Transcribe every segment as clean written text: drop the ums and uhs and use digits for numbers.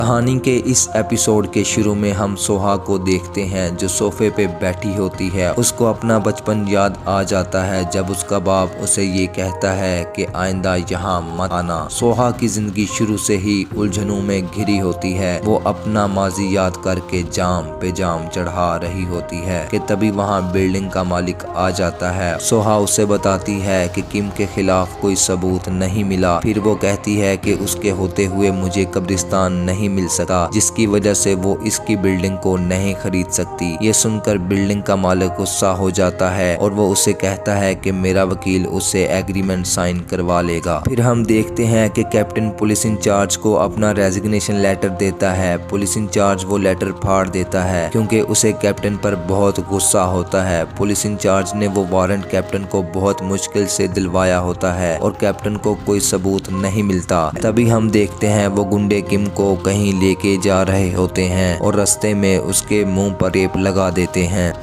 कहानी के इस एपिसोड के शुरू में हम सोहा को देखते हैं जो सोफे पे बैठी होती है। उसको अपना बचपन याद आ जाता है जब उसका बाप उसे ये कहता है कि आइंदा यहाँ मत आना। सोहा की जिंदगी शुरू से ही उलझनों में घिरी होती है। वो अपना माजी याद करके जाम पे जाम चढ़ा रही होती है कि तभी वहाँ बिल्डिंग का मालिक आ जाता है। सोहा उसे बताती है कि किम के खिलाफ कोई सबूत नहीं मिला। फिर वो कहती है कि उसके होते हुए मुझे कब्रिस्तान नहीं मिल सका, जिसकी वजह से वो इसकी बिल्डिंग को नहीं खरीद सकती। ये सुनकर बिल्डिंग का मालिक गुस्सा हो जाता है और वो उसे कहता है कि मेरा वकील उससे एग्रीमेंट साइन करवा लेगा। फिर हम देखते हैं कि कैप्टन पुलिस इंचार्ज को अपना रेजिग्नेशन लेटर देता है। पुलिस इंचार्ज वो लेटर फाड़ देता है क्योंकि उसे कैप्टन पर बहुत गुस्सा होता है। पुलिस इंचार्ज ने वो वारंट कैप्टन को बहुत मुश्किल से दिलवाया होता है और कैप्टन को कोई सबूत नहीं मिलता। तभी हम देखते हैं वो गुंडे किम को कहीं लेके जा रहे होते हैं और रास्ते में उसके मुंह पर टेप लगा देते हैं।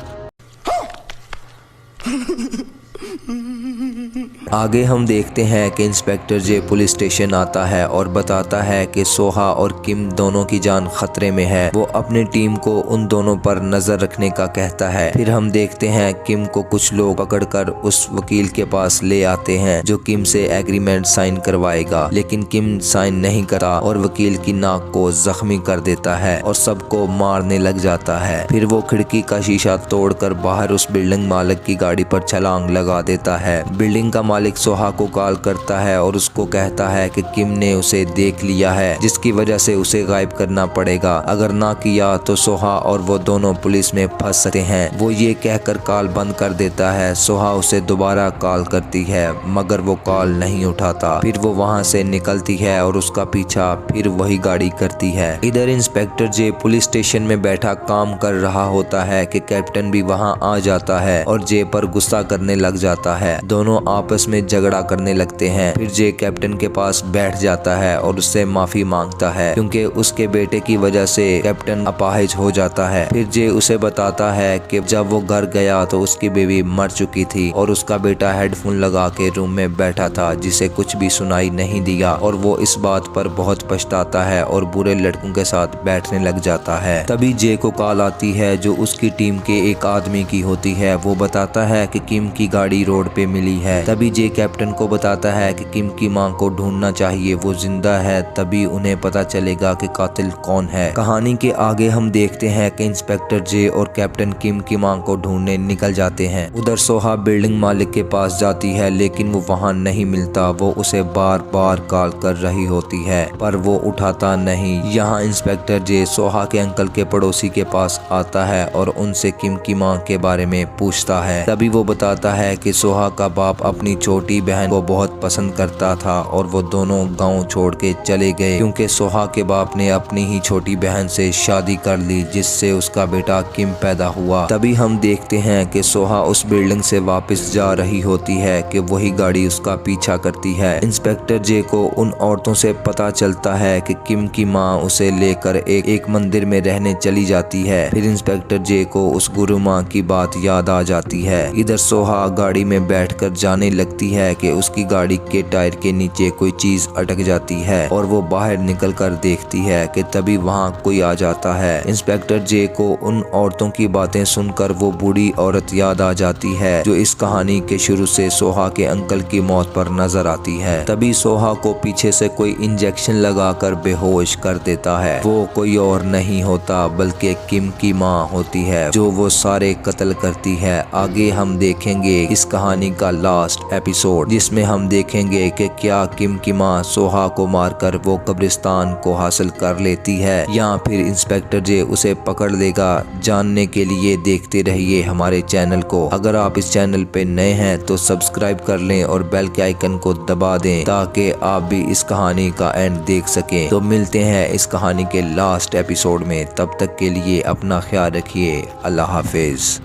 आगे हम देखते हैं कि इंस्पेक्टर जे पुलिस स्टेशन आता है और बताता है कि सोहा और किम दोनों की जान खतरे में है। वो अपनी टीम को उन दोनों पर नजर रखने का कहता है। फिर हम देखते हैं किम को कुछ लोग पकड़कर उस वकील के पास ले आते हैं जो किम से एग्रीमेंट साइन करवाएगा, लेकिन किम साइन नहीं करता और वकील की नाक को जख्मी कर देता है और सबको मारने लग जाता है। फिर वो खिड़की का शीशा तोड़कर बाहर उस बिल्डिंग मालिक की गाड़ी पर छलांग लगा देता है। बिल्डिंग का मालिक सोहा को कॉल करता है और उसको कहता है कि किम ने उसे देख लिया है, जिसकी वजह से उसे गायब करना पड़ेगा। अगर ना किया तो सोहा और वो दोनों पुलिस में फंस सकते हैं। वो ये कहकर कॉल बंद कर देता है। सोहा उसे दोबारा कॉल करती है मगर वो कॉल नहीं उठाता। फिर वो वहाँ से निकलती है और उसका पीछा फिर वही गाड़ी करती है। इधर इंस्पेक्टर जे पुलिस स्टेशन में बैठा काम कर रहा होता है कि कैप्टन भी वहाँ आ जाता है और जे पर गुस्सा करने लग जाता है। दोनों आपस में झगड़ा करने लगते हैं। फिर जे कैप्टन के पास बैठ जाता है और उससे माफी मांगता है क्योंकि उसके बेटे की वजह से कैप्टन अपाहिज हो जाता है। फिर जे उसे बताता है कि जब वो घर गया तो उसकी बीवी मर चुकी थी और उसका बेटा हेडफोन लगा के रूम में बैठा था जिसे कुछ भी सुनाई नहीं दिया और वो इस बात पर बहुत पछताता है और बुरे लड़कों के साथ बैठने लग जाता है। तभी जे को कॉल आती है जो उसकी टीम के एक आदमी की होती है। वो बताता है कि किम की गाड़ी रोड पे मिली है। तभी जे कैप्टन को बताता है कि किम की मां को ढूंढना चाहिए, वो जिंदा है, तभी उन्हें पता चलेगा कि कातिल कौन है। कहानी के आगे हम देखते हैं कि इंस्पेक्टर जे और कैप्टन किम की मां को ढूंढने निकल जाते हैं। उधर सोहा बिल्डिंग मालिक के पास जाती है लेकिन वो वहां नहीं मिलता। वो उसे बार बार कॉल कर रही होती है पर वो उठाता नहीं। यहाँ इंस्पेक्टर जे सोहा के अंकल के पड़ोसी के पास आता है और उनसे किम की मां के बारे में पूछता है। तभी वो बताता है कि सोहा का बाप अपनी छोटी बहन को बहुत पसंद करता था और वो दोनों गांव छोड़ के चले गए क्योंकि सोहा के बाप ने अपनी ही छोटी बहन से शादी कर ली जिससे उसका बेटा किम पैदा हुआ। तभी हम देखते हैं कि सोहा उस बिल्डिंग से वापस जा रही होती है कि वही गाड़ी उसका पीछा करती है। इंस्पेक्टर जे को उन औरतों से पता चलता है कि किम की माँ उसे लेकर एक मंदिर में रहने चली जाती है। फिर इंस्पेक्टर जे को उस गुरु माँ की बात याद आ जाती है। इधर सोहा गाड़ी में बैठकर जाने लगती है कि उसकी गाड़ी के टायर के नीचे कोई चीज अटक जाती है और वो बाहर निकल कर देखती है कि तभी वहाँ कोई आ जाता है। इंस्पेक्टर जे को उन औरतों की बातें सुनकर वो बूढ़ी औरत याद आ जाती है जो इस कहानी के शुरू से सोहा के अंकल की मौत पर नजर आती है। तभी सोहा को पीछे से कोई इंजेक्शन लगाकर बेहोश कर देता है। वो कोई और नहीं होता बल्कि किम की माँ होती है जो वो सारे कत्ल करती है। आगे हम देखेंगे इस कहानी का लास्ट एपिसोड जिसमें हम देखेंगे कि क्या किम की माँ सोहा को मारकर वो कब्रिस्तान को हासिल कर लेती है या फिर इंस्पेक्टर जे उसे पकड़ लेगा। जानने के लिए देखते रहिए हमारे चैनल को। अगर आप इस चैनल पे नए हैं तो सब्सक्राइब कर लें और बेल के आइकन को दबा दें ताकि आप भी इस कहानी का एंड देख सकें। तो मिलते हैं इस कहानी के लास्ट एपिसोड में। तब तक के लिए अपना ख्याल रखिए। अल्लाह हाफिज।